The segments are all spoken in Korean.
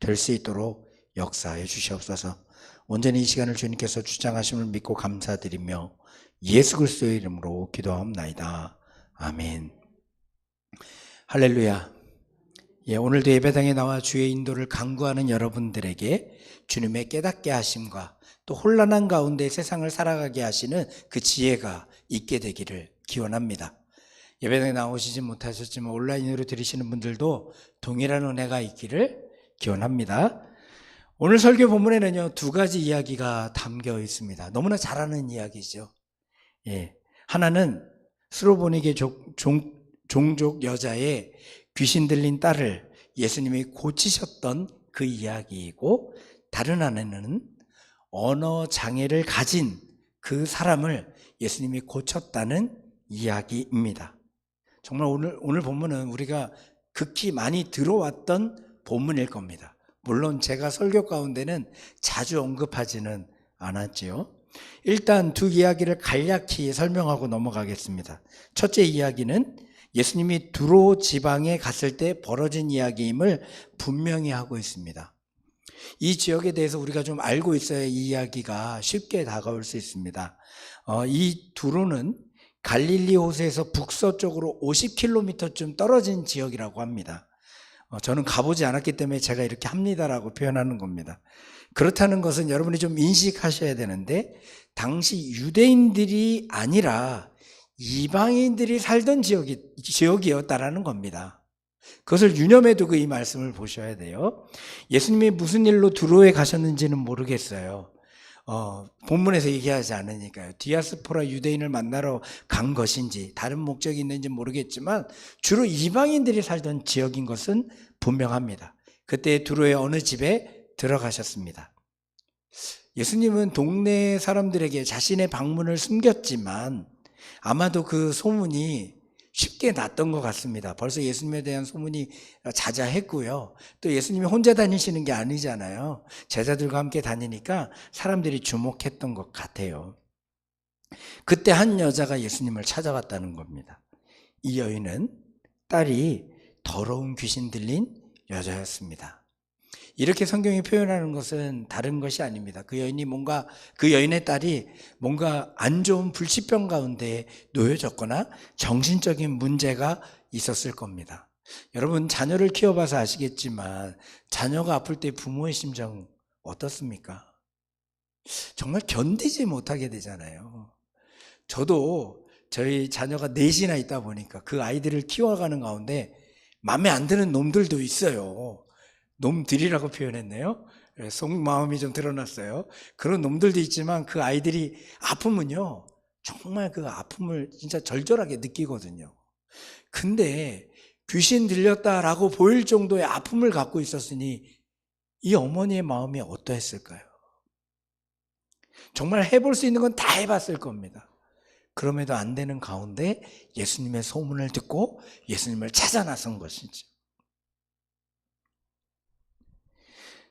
될 수 있도록 역사해 주시옵소서. 온전히 이 시간을 주님께서 주장하심을 믿고 감사드리며 예수 그리스도의 이름으로 기도하옵나이다. 아멘. 할렐루야. 오늘도 예배당에 나와 주의 인도를 간구하는 여러분들에게 주님의 깨닫게 하심과 또 혼란한 가운데 세상을 살아가게 하시는 그 지혜가 있게 되기를 기원합니다. 예배당에 나오시지 못하셨지만 온라인으로 들으시는 분들도 동일한 은혜가 있기를 기원합니다. 오늘 설교 본문에는요, 두 가지 이야기가 담겨 있습니다. 너무나 잘 아는 이야기죠. 하나는 스로보니게 종족 여자의 귀신 들린 딸을 예수님이 고치셨던 그 이야기이고, 다른 하나는 언어 장애를 가진 그 사람을 예수님이 고쳤다는 이야기입니다. 정말 오늘 본문은 우리가 극히 많이 들어왔던 본문일 겁니다. 물론 제가 설교 가운데는 자주 언급하지는 않았지요. 일단 두 이야기를 간략히 설명하고 넘어가겠습니다. 첫째 이야기는 예수님이 두로 지방에 갔을 때 벌어진 이야기임을 분명히 하고 있습니다. 이 지역에 대해서 우리가 좀 알고 있어야 이 이야기가 쉽게 다가올 수 있습니다. 이 두로는 갈릴리 호수에서 북서쪽으로 50km쯤 떨어진 지역이라고 합니다. 저는 가보지 않았기 때문에 제가 이렇게 합니다라고 표현하는 겁니다. 그렇다는 것은 여러분이 좀 인식하셔야 되는데, 당시 유대인들이 아니라 이방인들이 살던 지역이었다라는 겁니다. 그것을 유념해 두고 이 말씀을 보셔야 돼요. 예수님이 무슨 일로 두로에 가셨는지는 모르겠어요. 본문에서 얘기하지 않으니까요. 디아스포라 유대인을 만나러 간 것인지 다른 목적이 있는지 모르겠지만 주로 이방인들이 살던 지역인 것은 분명합니다. 그때 두로의 어느 집에 들어가셨습니다. 예수님은 동네 사람들에게 자신의 방문을 숨겼지만 아마도 그 소문이 쉽게 났던 것 같습니다. 벌써 예수님에 대한 소문이 자자했고요. 또 예수님이 혼자 다니시는 게 아니잖아요. 제자들과 함께 다니니까 사람들이 주목했던 것 같아요. 그때 한 여자가 예수님을 찾아왔다는 겁니다. 이 여인은 딸이 더러운 귀신 들린 여자였습니다. 이렇게 성경이 표현하는 것은 다른 것이 아닙니다. 그 여인의 딸이 뭔가 안 좋은 불치병 가운데 놓여졌거나 정신적인 문제가 있었을 겁니다. 여러분, 자녀를 키워봐서 아시겠지만 자녀가 아플 때 부모의 심정 어떻습니까? 정말 견디지 못하게 되잖아요. 저도 저희 자녀가 넷이나 있다 보니까 그 아이들을 키워가는 가운데 마음에 안 드는 놈들도 있어요. 놈들이라고 표현했네요. 속마음이 좀 드러났어요. 그런 놈들도 있지만 그 아이들이 아프면요, 정말 그 아픔을 진짜 절절하게 느끼거든요. 근데 귀신 들렸다라고 보일 정도의 아픔을 갖고 있었으니 이 어머니의 마음이 어떠했을까요? 정말 해볼 수 있는 건 다 해봤을 겁니다. 그럼에도 안 되는 가운데 예수님의 소문을 듣고 예수님을 찾아 나선 것이죠.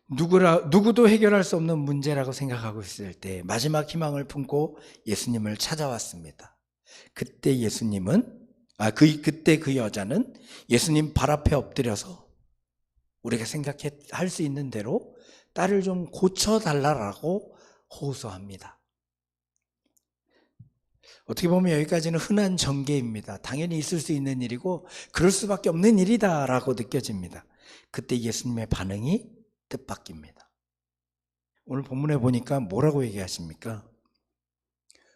누구도 해결할 수 없는 문제라고 생각하고 있을 때 마지막 희망을 품고 예수님을 찾아왔습니다. 그때 그때 그 여자는 예수님 발 앞에 엎드려서 우리가 생각할 수 있는 대로 딸을 좀 고쳐달라고 호소합니다. 어떻게 보면 여기까지는 흔한 전개입니다. 당연히 있을 수 있는 일이고 그럴 수밖에 없는 일이다라고 느껴집니다. 그때 예수님의 반응이 뜻밖입니다. 오늘 본문에 보니까 뭐라고 얘기하십니까?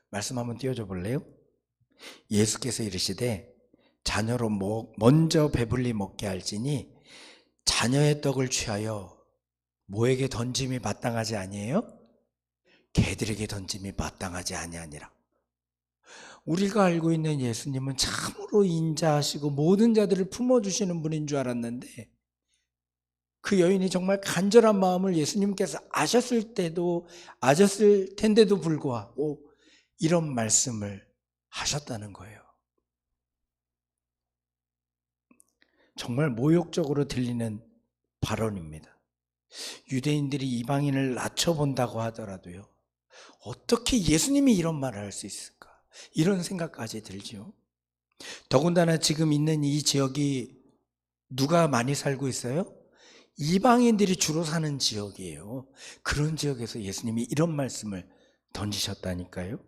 말씀 한번 띄워줘 볼래요? 예수께서 이르시되 자녀로 먼저 배불리 먹게 할지니 자녀의 떡을 취하여 뭐에게 던짐이 마땅하지 아니에요? 개들에게 던짐이 마땅하지 아니하니라. 우리가 알고 있는 예수님은 참으로 인자하시고 모든 자들을 품어주시는 분인 줄 알았는데 그 여인이 정말 간절한 마음을 예수님께서 아셨을 텐데도 불구하고 이런 말씀을 하셨다는 거예요. 정말 모욕적으로 들리는 발언입니다. 유대인들이 이방인을 낮춰본다고 하더라도요, 어떻게 예수님이 이런 말을 할 수 있을까? 이런 생각까지 들죠. 더군다나 지금 있는 이 지역이 누가 많이 살고 있어요? 이방인들이 주로 사는 지역이에요. 그런 지역에서 예수님이 이런 말씀을 던지셨다니까요.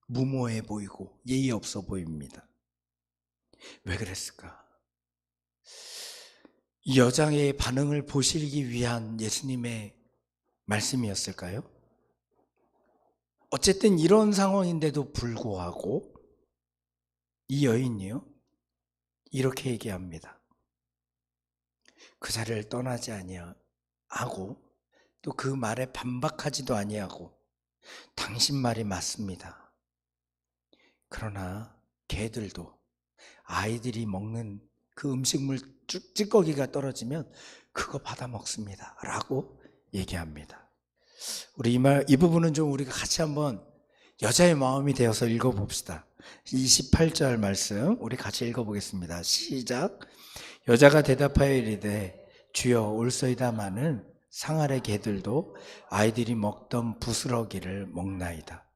무모해 보이고 예의 없어 보입니다. 왜 그랬을까? 이 여자의 반응을 보시기 위한 예수님의 말씀이었을까요? 어쨌든 이런 상황인데도 불구하고 이 여인이요, 이렇게 얘기합니다. 그 자리를 떠나지 아니하고 또 그 말에 반박하지도 아니하고 당신 말이 맞습니다. 그러나 개들도 아이들이 먹는 그 음식물 찌꺼기가 떨어지면 그거 받아 먹습니다 라고 얘기합니다. 우리 이 부분은 좀 우리가 같이 한번 여자의 마음이 되어서 읽어봅시다. 28절 말씀 우리 같이 읽어보겠습니다. 시작. 여자가 대답하여 이르되 주여 올소이다마는 상 아래 개들도 아이들이 먹던 부스러기를 먹나이다.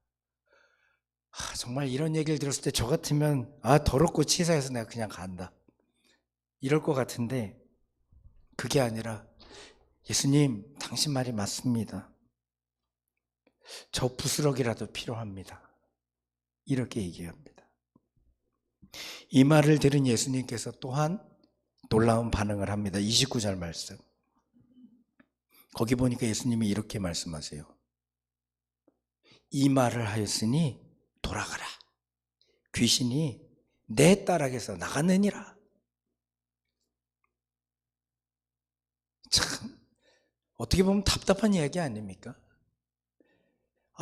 정말 이런 얘기를 들었을 때 저 같으면 더럽고 치사해서 내가 그냥 간다 이럴 것 같은데, 그게 아니라 예수님 당신 말이 맞습니다. 저 부스러기라도 필요합니다. 이렇게 얘기합니다. 이 말을 들은 예수님께서 또한 놀라운 반응을 합니다. 29절 말씀. 거기 보니까 예수님이 이렇게 말씀하세요. 이 말을 하였으니 돌아가라. 귀신이 내 딸에게서 나갔느니라. 참 어떻게 보면 답답한 이야기 아닙니까?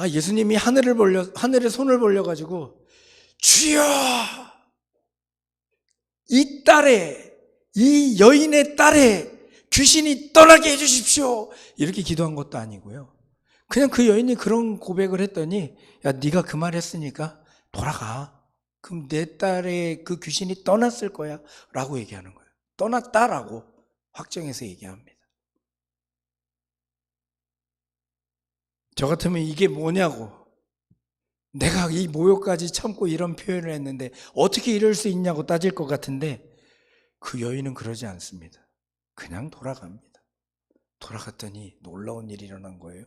예수님이 하늘에 손을 벌려가지고 주여 이 딸의, 이 여인의 딸의 귀신이 떠나게 해주십시오 이렇게 기도한 것도 아니고요. 그냥 그 여인이 그런 고백을 했더니 야 네가 그 말 했으니까 돌아가. 그럼 내 딸의 그 귀신이 떠났을 거야 라고 얘기하는 거예요. 떠났다라고 확정해서 얘기합니다. 저 같으면 이게 뭐냐고, 내가 이 모욕까지 참고 이런 표현을 했는데 어떻게 이럴 수 있냐고 따질 것 같은데, 그 여인은 그러지 않습니다. 그냥 돌아갑니다. 돌아갔더니 놀라운 일이 일어난 거예요.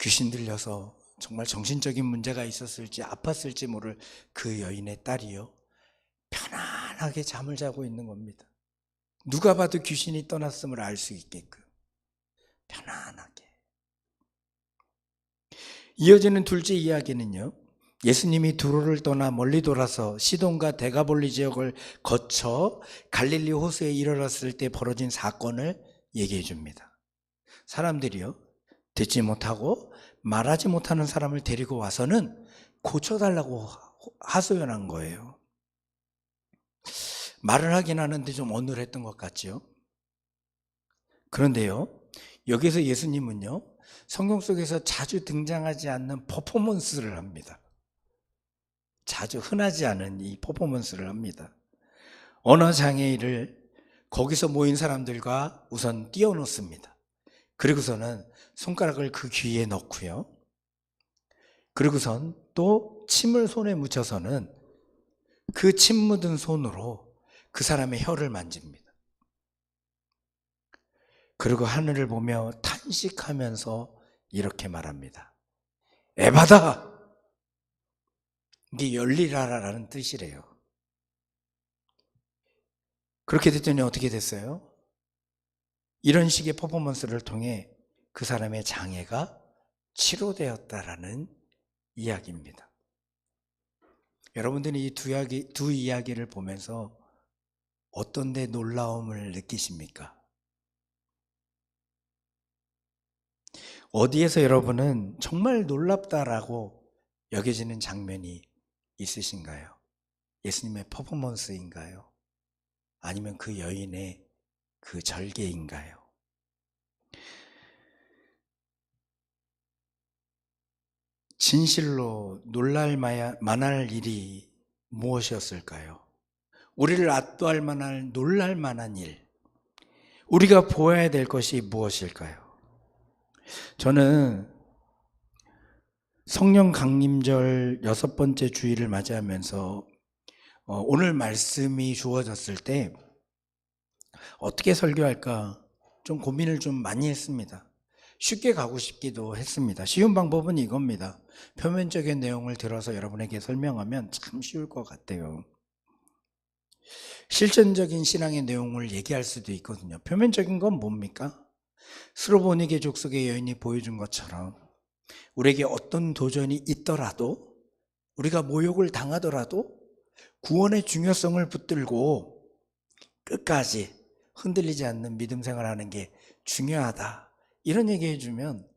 귀신 들려서 정말 정신적인 문제가 있었을지 아팠을지 모를 그 여인의 딸이요, 편안하게 잠을 자고 있는 겁니다. 누가 봐도 귀신이 떠났음을 알 수 있게끔 편안하게. 이어지는 둘째 이야기는요, 예수님이 두로를 떠나 멀리 돌아서 시돈과 데가볼리 지역을 거쳐 갈릴리 호수에 이르렀을 때 벌어진 사건을 얘기해 줍니다. 사람들이요, 듣지 못하고 말하지 못하는 사람을 데리고 와서는 고쳐달라고 하소연한 거예요. 말을 하긴 하는데 좀 어눌했던 것 같죠. 그런데요, 여기서 예수님은요, 성경 속에서 자주 등장하지 않는 퍼포먼스를 합니다. 자주 흔하지 않은 이 퍼포먼스를 합니다. 언어 장애인을 거기서 모인 사람들과 우선 띄워놓습니다. 그리고서는 손가락을 그 귀에 넣고요, 그리고선 또 침을 손에 묻혀서는 그 침 묻은 손으로 그 사람의 혀를 만집니다. 그리고 하늘을 보며 탄식하면서 이렇게 말합니다. 에바다! 이게 열리라라는 뜻이래요. 그렇게 됐더니 어떻게 됐어요? 이런 식의 퍼포먼스를 통해 그 사람의 장애가 치료되었다라는 이야기입니다. 여러분들이 이 두 이야기를 보면서 어떤 데 놀라움을 느끼십니까? 어디에서 여러분은 정말 놀랍다라고 여겨지는 장면이 있으신가요? 예수님의 퍼포먼스인가요? 아니면 그 여인의 그 절개인가요? 진실로 놀랄 만할 일이 무엇이었을까요? 우리를 압도할 만한, 놀랄 만한 일, 우리가 보아야 될 것이 무엇일까요? 저는 성령 강림절 6번째 주일을 맞이하면서 오늘 말씀이 주어졌을 때 어떻게 설교할까 좀 고민을 좀 많이 했습니다. 쉽게 가고 싶기도 했습니다. 쉬운 방법은 이겁니다. 표면적인 내용을 들어서 여러분에게 설명하면 참 쉬울 것 같아요. 실전적인 신앙의 내용을 얘기할 수도 있거든요. 표면적인 건 뭡니까? 스로보니게 족속의 여인이 보여준 것처럼 우리에게 어떤 도전이 있더라도, 우리가 모욕을 당하더라도 구원의 중요성을 붙들고 끝까지 흔들리지 않는 믿음 생활하는 게 중요하다, 이런 얘기 해주면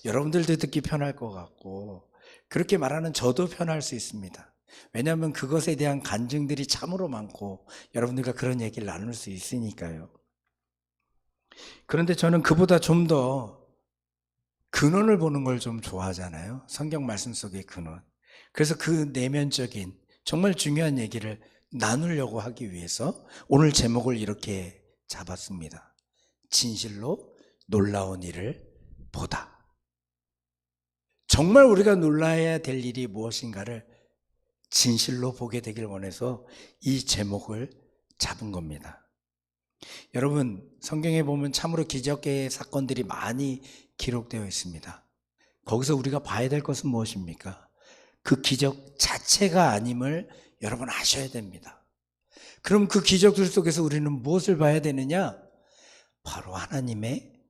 여러분들도 듣기 편할 것 같고, 그렇게 말하는 저도 편할 수 있습니다. 왜냐하면 그것에 대한 간증들이 참으로 많고 여러분들과 그런 얘기를 나눌 수 있으니까요. 그런데 저는 그보다 좀 더 근원을 보는 걸 좀 좋아하잖아요. 성경 말씀 속의 근원. 그래서 그 내면적인 정말 중요한 얘기를 나누려고 하기 위해서 오늘 제목을 이렇게 잡았습니다. 진실로 놀라운 일을 보다. 정말 우리가 놀라야 될 일이 무엇인가를 진실로 보게 되길 원해서 이 제목을 잡은 겁니다. 여러분, 성경에 보면 참으로 기적의 사건들이 많이 기록되어 있습니다. 거기서 우리가 봐야 될 것은 무엇입니까? 그 기적 자체가 아님을 여러분 아셔야 됩니다. 그럼 그 기적들 속에서 우리는 무엇을 봐야 되느냐? 바로 하나님의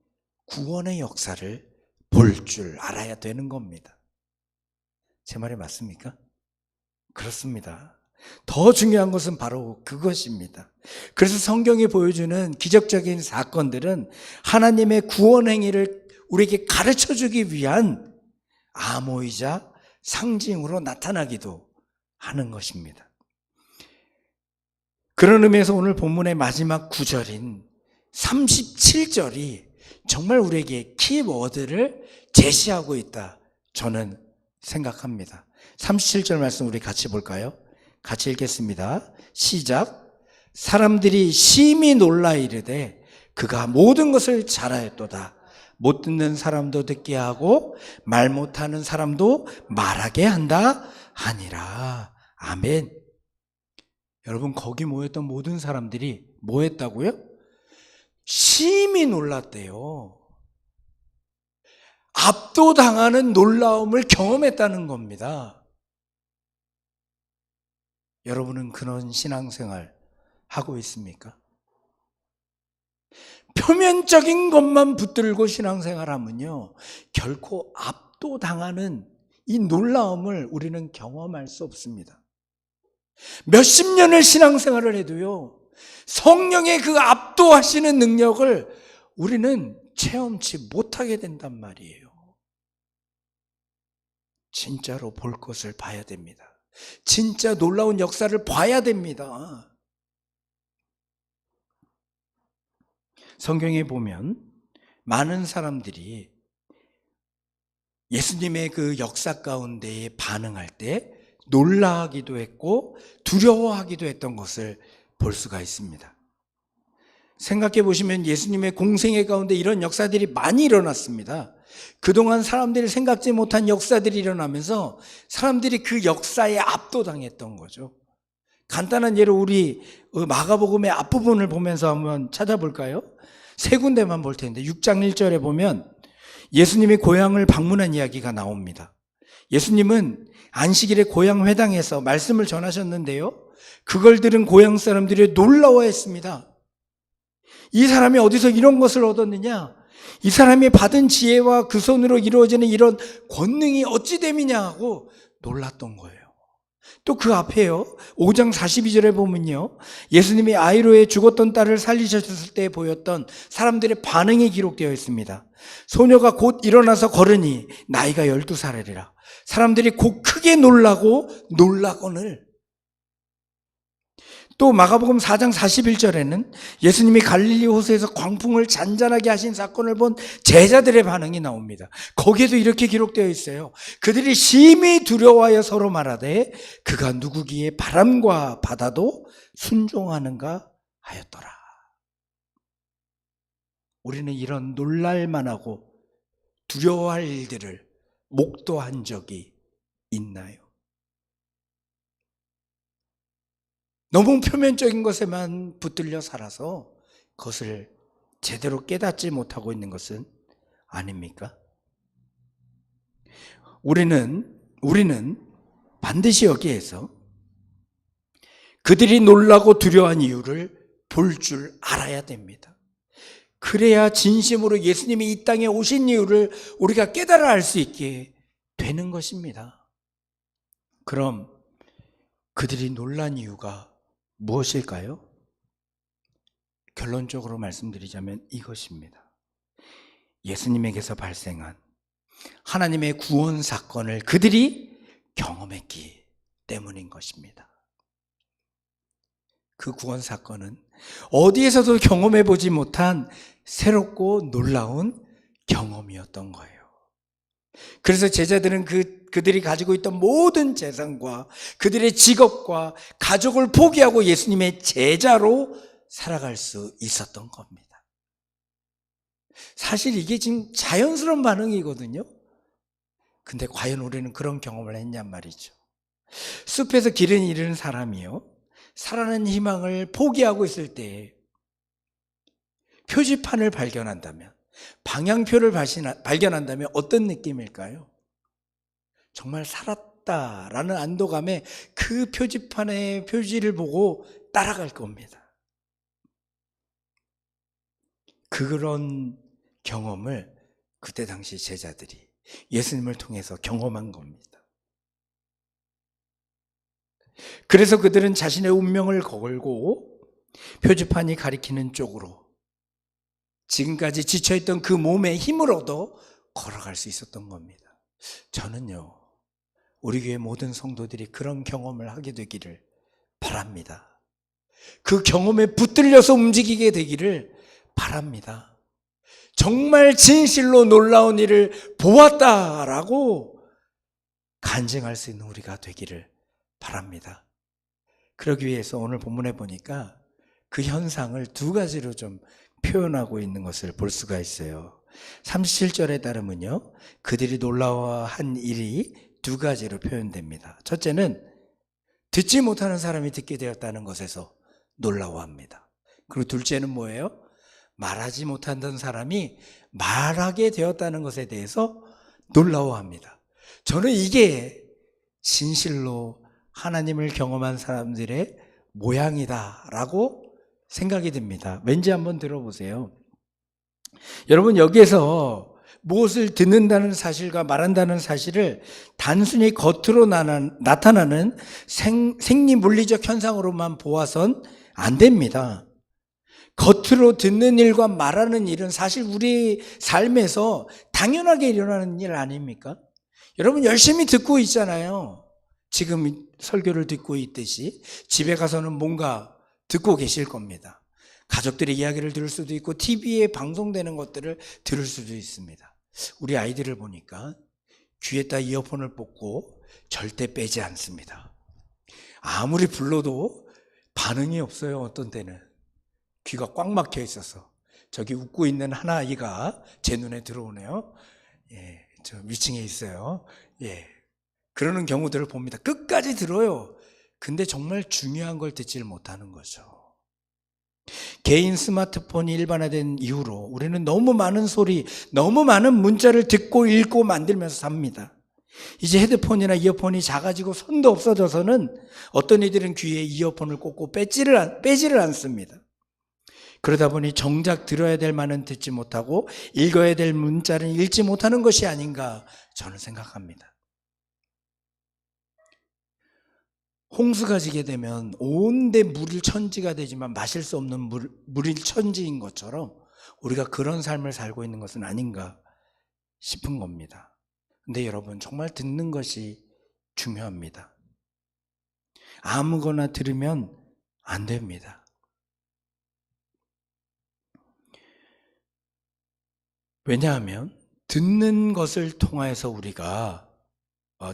구원의 역사를 볼 줄 알아야 되는 겁니다. 제 말이 맞습니까? 그렇습니다. 더 중요한 것은 바로 그것입니다. 그래서 성경이 보여주는 기적적인 사건들은 하나님의 구원 행위를 우리에게 가르쳐주기 위한 암호이자 상징으로 나타나기도 하는 것입니다. 그런 의미에서 오늘 본문의 마지막 구절인 37절이 정말 우리에게 키워드를 제시하고 있다, 저는 생각합니다. 37절 말씀 우리 같이 볼까요? 같이 읽겠습니다. 시작. 사람들이 심히 놀라 이르되 그가 모든 것을 잘하였도다. 못 듣는 사람도 듣게 하고 말 못하는 사람도 말하게 한다 하니라. 아멘. 여러분, 거기 모였던 모든 사람들이 뭐 했다고요? 심히 놀랐대요. 압도당하는 놀라움을 경험했다는 겁니다. 여러분은 그런 신앙생활 하고 있습니까? 표면적인 것만 붙들고 신앙생활하면요, 결코 압도당하는 이 놀라움을 우리는 경험할 수 없습니다. 몇십 년을 신앙생활을 해도요, 성령의 그 압도하시는 능력을 우리는 체험치 못하게 된단 말이에요. 진짜로 볼 것을 봐야 됩니다. 진짜 놀라운 역사를 봐야 됩니다. 성경에 보면 많은 사람들이 예수님의 그 역사 가운데에 반응할 때 놀라하기도 했고 두려워하기도 했던 것을 볼 수가 있습니다. 생각해 보시면 예수님의 공생애 가운데 이런 역사들이 많이 일어났습니다. 그동안 사람들이 생각지 못한 역사들이 일어나면서 사람들이 그 역사에 압도당했던 거죠. 간단한 예로 우리 마가복음의 앞부분을 보면서 한번 찾아볼까요? 세 군데만 볼 텐데 6장 1절에 보면 예수님이 고향을 방문한 이야기가 나옵니다. 예수님은 안식일에 고향 회당에서 말씀을 전하셨는데요, 그걸 들은 고향 사람들이 놀라워했습니다. 이 사람이 어디서 이런 것을 얻었느냐? 이 사람이 받은 지혜와 그 손으로 이루어지는 이런 권능이 어찌 됨이냐 하고 놀랐던 거예요. 또 그 앞에요, 5장 42절에 보면요, 예수님이 아이로의 죽었던 딸을 살리셨을 때 보였던 사람들의 반응이 기록되어 있습니다. 소녀가 곧 일어나서 걸으니 나이가 12살이라 사람들이 곧 크게 놀라고 놀라거늘. 또 마가복음 4장 41절에는 예수님이 갈릴리 호수에서 광풍을 잔잔하게 하신 사건을 본 제자들의 반응이 나옵니다. 거기에도 이렇게 기록되어 있어요. 그들이 심히 두려워하여 서로 말하되 그가 누구기에 바람과 바다도 순종하는가 하였더라. 우리는 이런 놀랄만하고 두려워할 일들을 목도한 적이 있나요? 너무 표면적인 것에만 붙들려 살아서 그것을 제대로 깨닫지 못하고 있는 것은 아닙니까? 우리는 반드시 여기에서 그들이 놀라고 두려워한 이유를 볼 줄 알아야 됩니다. 그래야 진심으로 예수님이 이 땅에 오신 이유를 우리가 깨달아 알 수 있게 되는 것입니다. 그럼 그들이 놀란 이유가 무엇일까요? 결론적으로 말씀드리자면 이것입니다. 예수님에게서 발생한 하나님의 구원 사건을 그들이 경험했기 때문인 것입니다. 그 구원 사건은 어디에서도 경험해 보지 못한 새롭고 놀라운 경험이었던 거예요. 그래서 제자들은 그들이 가지고 있던 모든 재산과 그들의 직업과 가족을 포기하고 예수님의 제자로 살아갈 수 있었던 겁니다. 사실 이게 지금 자연스러운 반응이거든요. 근데 과연 우리는 그런 경험을 했냔 말이죠. 숲에서 길을 잃은 사람이요, 살아나는 희망을 포기하고 있을 때 표지판을 발견한다면, 방향표를 발견한다면 어떤 느낌일까요? 정말 살았다라는 안도감에 그 표지판의 표지를 보고 따라갈 겁니다. 그런 경험을 그때 당시 제자들이 예수님을 통해서 경험한 겁니다. 그래서 그들은 자신의 운명을 걸고 표지판이 가리키는 쪽으로 지금까지 지쳐있던 그 몸에 힘을 얻어 걸어갈 수 있었던 겁니다. 저는요, 우리 교회 모든 성도들이 그런 경험을 하게 되기를 바랍니다. 그 경험에 붙들려서 움직이게 되기를 바랍니다. 정말 진실로 놀라운 일을 보았다라고 간증할 수 있는 우리가 되기를 바랍니다. 그러기 위해서 오늘 본문에 보니까 그 현상을 두 가지로 좀 표현하고 있는 것을 볼 수가 있어요. 37절에 따르면요, 그들이 놀라워한 일이 두 가지로 표현됩니다. 첫째는 듣지 못하는 사람이 듣게 되었다는 것에서 놀라워합니다. 그리고 둘째는 뭐예요? 말하지 못하던 사람이 말하게 되었다는 것에 대해서 놀라워합니다. 저는 이게 진실로 하나님을 경험한 사람들의 모양이다라고 생각이 듭니다. 왠지 한번 들어보세요. 여러분, 여기에서 무엇을 듣는다는 사실과 말한다는 사실을 단순히 겉으로 나타나는 생리물리적 현상으로만 보아선 안 됩니다. 겉으로 듣는 일과 말하는 일은 사실 우리 삶에서 당연하게 일어나는 일 아닙니까? 여러분, 열심히 듣고 있잖아요. 지금 설교를 듣고 있듯이 집에 가서는 뭔가 듣고 계실 겁니다. 가족들의 이야기를 들을 수도 있고 TV에 방송되는 것들을 들을 수도 있습니다. 우리 아이들을 보니까 귀에다 이어폰을 뽑고 절대 빼지 않습니다. 아무리 불러도 반응이 없어요. 어떤 때는 귀가 꽉 막혀 있어서. 저기 웃고 있는 한 아이가 제 눈에 들어오네요. 예, 저 위층에 있어요. 예, 그러는 경우들을 봅니다. 끝까지 들어요. 근데 정말 중요한 걸 듣지를 못하는 거죠. 개인 스마트폰이 일반화된 이후로 우리는 너무 많은 소리, 너무 많은 문자를 듣고 읽고 만들면서 삽니다. 이제 헤드폰이나 이어폰이 작아지고 선도 없어져서는 어떤 이들은 귀에 이어폰을 꽂고 빼지를 않습니다. 그러다 보니 정작 들어야 될 말은 듣지 못하고 읽어야 될 문자는 읽지 못하는 것이 아닌가 저는 생각합니다. 홍수가 지게 되면 온데 물일천지가 되지만 마실 수 없는 물일천지인 것처럼 우리가 그런 삶을 살고 있는 것은 아닌가 싶은 겁니다. 근데 여러분, 정말 듣는 것이 중요합니다. 아무거나 들으면 안 됩니다. 왜냐하면 듣는 것을 통해서 우리가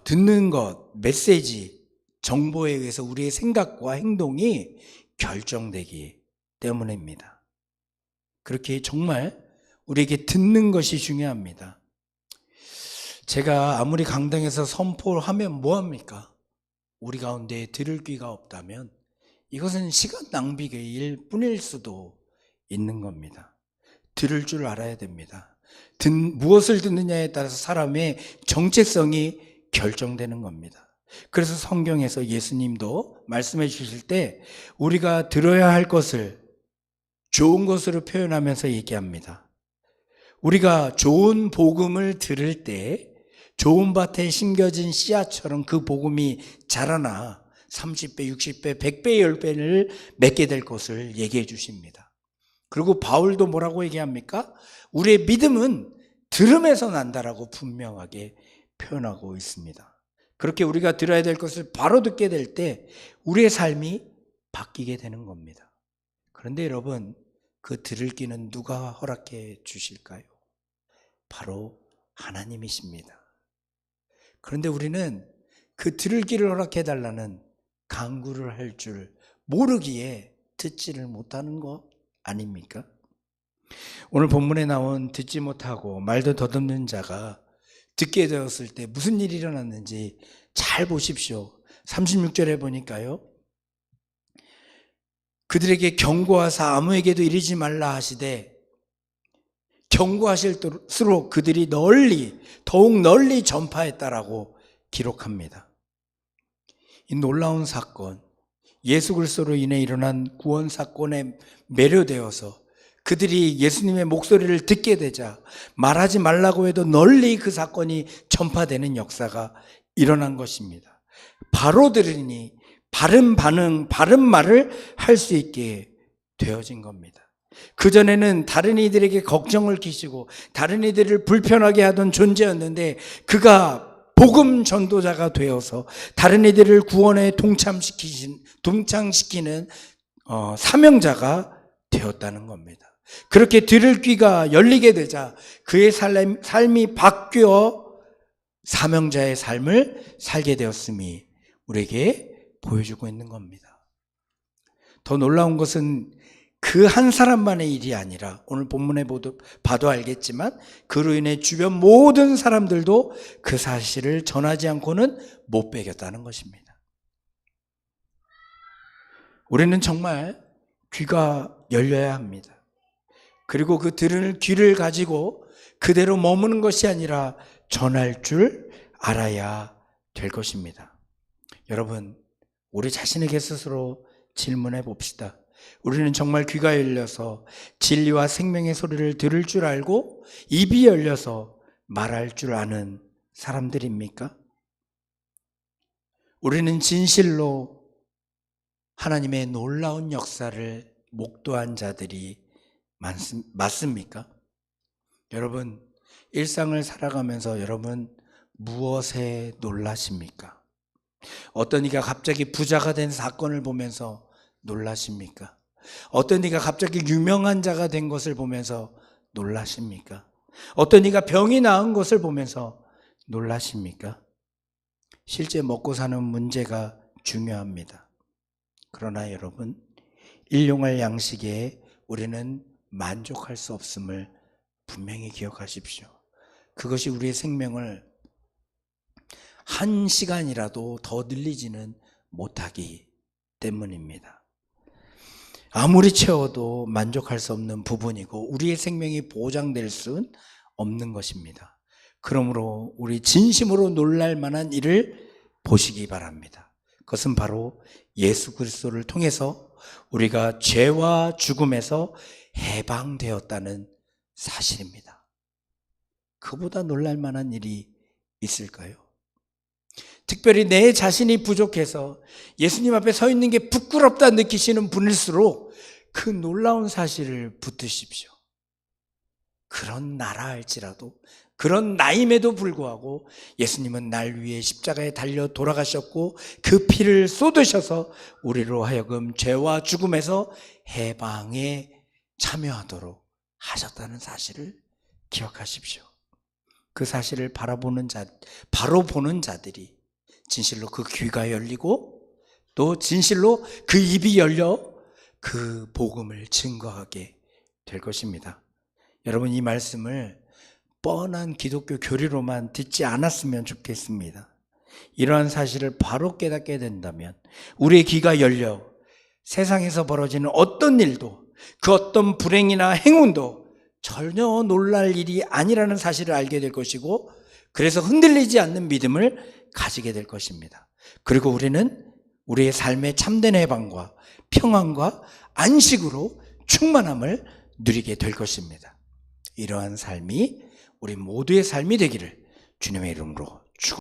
듣는 것, 메시지, 정보에 의해서 우리의 생각과 행동이 결정되기 때문입니다. 그렇게 정말 우리에게 듣는 것이 중요합니다. 제가 아무리 강당에서 선포를 하면 뭐합니까? 우리 가운데 들을 귀가 없다면 이것은 시간 낭비일 뿐일 수도 있는 겁니다. 들을 줄 알아야 됩니다. 무엇을 듣느냐에 따라서 사람의 정체성이 결정되는 겁니다. 그래서 성경에서 예수님도 말씀해 주실 때 우리가 들어야 할 것을 좋은 것으로 표현하면서 얘기합니다. 우리가 좋은 복음을 들을 때 좋은 밭에 심겨진 씨앗처럼 그 복음이 자라나 30배, 60배, 100배, 10배를 맺게 될 것을 얘기해 주십니다. 그리고 바울도 뭐라고 얘기합니까? 우리의 믿음은 들음에서 난다라고 분명하게 표현하고 있습니다. 그렇게 우리가 들어야 될 것을 바로 듣게 될 때 우리의 삶이 바뀌게 되는 겁니다. 그런데 여러분, 그 들을 귀는 누가 허락해 주실까요? 바로 하나님이십니다. 그런데 우리는 그 들을 귀를 허락해 달라는 간구를 할 줄 모르기에 듣지를 못하는 거 아닙니까? 오늘 본문에 나온 듣지 못하고 말도 더듬는 자가 듣게 되었을 때 무슨 일이 일어났는지 잘 보십시오. 36절에 보니까요, 그들에게 경고하사 아무에게도 이르지 말라 하시되 경고하실수록 그들이 더욱 널리 전파했다라고 기록합니다. 이 놀라운 사건, 예수 그리스도로 인해 일어난 구원 사건에 매료되어서 그들이 예수님의 목소리를 듣게 되자 말하지 말라고 해도 널리 그 사건이 전파되는 역사가 일어난 것입니다. 바로 들으니 바른 반응, 바른 말을 할 수 있게 되어진 겁니다. 그전에는 다른 이들에게 걱정을 끼치고 다른 이들을 불편하게 하던 존재였는데 그가 복음 전도자가 되어서 다른 이들을 구원에 동참시키는 사명자가 되었다는 겁니다. 그렇게 들을 귀가 열리게 되자 그의 삶이 바뀌어 사명자의 삶을 살게 되었음이 우리에게 보여주고 있는 겁니다. 더 놀라운 것은 그 한 사람만의 일이 아니라 오늘 본문에 봐도 알겠지만 그로 인해 주변 모든 사람들도 그 사실을 전하지 않고는 못 배겼다는 것입니다. 우리는 정말 귀가 열려야 합니다. 그리고 그 들을 귀를 가지고 그대로 머무는 것이 아니라 전할 줄 알아야 될 것입니다. 여러분, 우리 자신에게 스스로 질문해 봅시다. 우리는 정말 귀가 열려서 진리와 생명의 소리를 들을 줄 알고 입이 열려서 말할 줄 아는 사람들입니까? 우리는 진실로 하나님의 놀라운 역사를 목도한 자들이 맞습니까? 여러분, 일상을 살아가면서 여러분 무엇에 놀라십니까? 어떤 이가 갑자기 부자가 된 사건을 보면서 놀라십니까? 어떤 이가 갑자기 유명한 자가 된 것을 보면서 놀라십니까? 어떤 이가 병이 나은 것을 보면서 놀라십니까? 실제 먹고 사는 문제가 중요합니다. 그러나 여러분, 일용할 양식에 우리는 만족할 수 없음을 분명히 기억하십시오. 그것이 우리의 생명을 한 시간이라도 더 늘리지는 못하기 때문입니다. 아무리 채워도 만족할 수 없는 부분이고 우리의 생명이 보장될 수는 없는 것입니다. 그러므로 우리 진심으로 놀랄 만한 일을 보시기 바랍니다. 그것은 바로 예수 그리스도를 통해서 우리가 죄와 죽음에서 해방되었다는 사실입니다. 그보다 놀랄 만한 일이 있을까요? 특별히 내 자신이 부족해서 예수님 앞에 서 있는 게 부끄럽다 느끼시는 분일수록 그 놀라운 사실을 붙드십시오. 그런 나라 할지라도, 그런 나임에도 불구하고 예수님은 날 위해 십자가에 달려 돌아가셨고 그 피를 쏟으셔서 우리로 하여금 죄와 죽음에서 해방에 참여하도록 하셨다는 사실을 기억하십시오. 그 사실을 바로 보는 자들이 진실로 그 귀가 열리고 또 진실로 그 입이 열려 그 복음을 증거하게 될 것입니다. 여러분, 이 말씀을 뻔한 기독교 교리로만 듣지 않았으면 좋겠습니다. 이러한 사실을 바로 깨닫게 된다면 우리의 귀가 열려 세상에서 벌어지는 어떤 일도 그 어떤 불행이나 행운도 전혀 놀랄 일이 아니라는 사실을 알게 될 것이고, 그래서 흔들리지 않는 믿음을 가지게 될 것입니다. 그리고 우리는 우리의 삶의 참된 해방과 평안과 안식으로 충만함을 누리게 될 것입니다. 이러한 삶이 우리 모두의 삶이 되기를 주님의 이름으로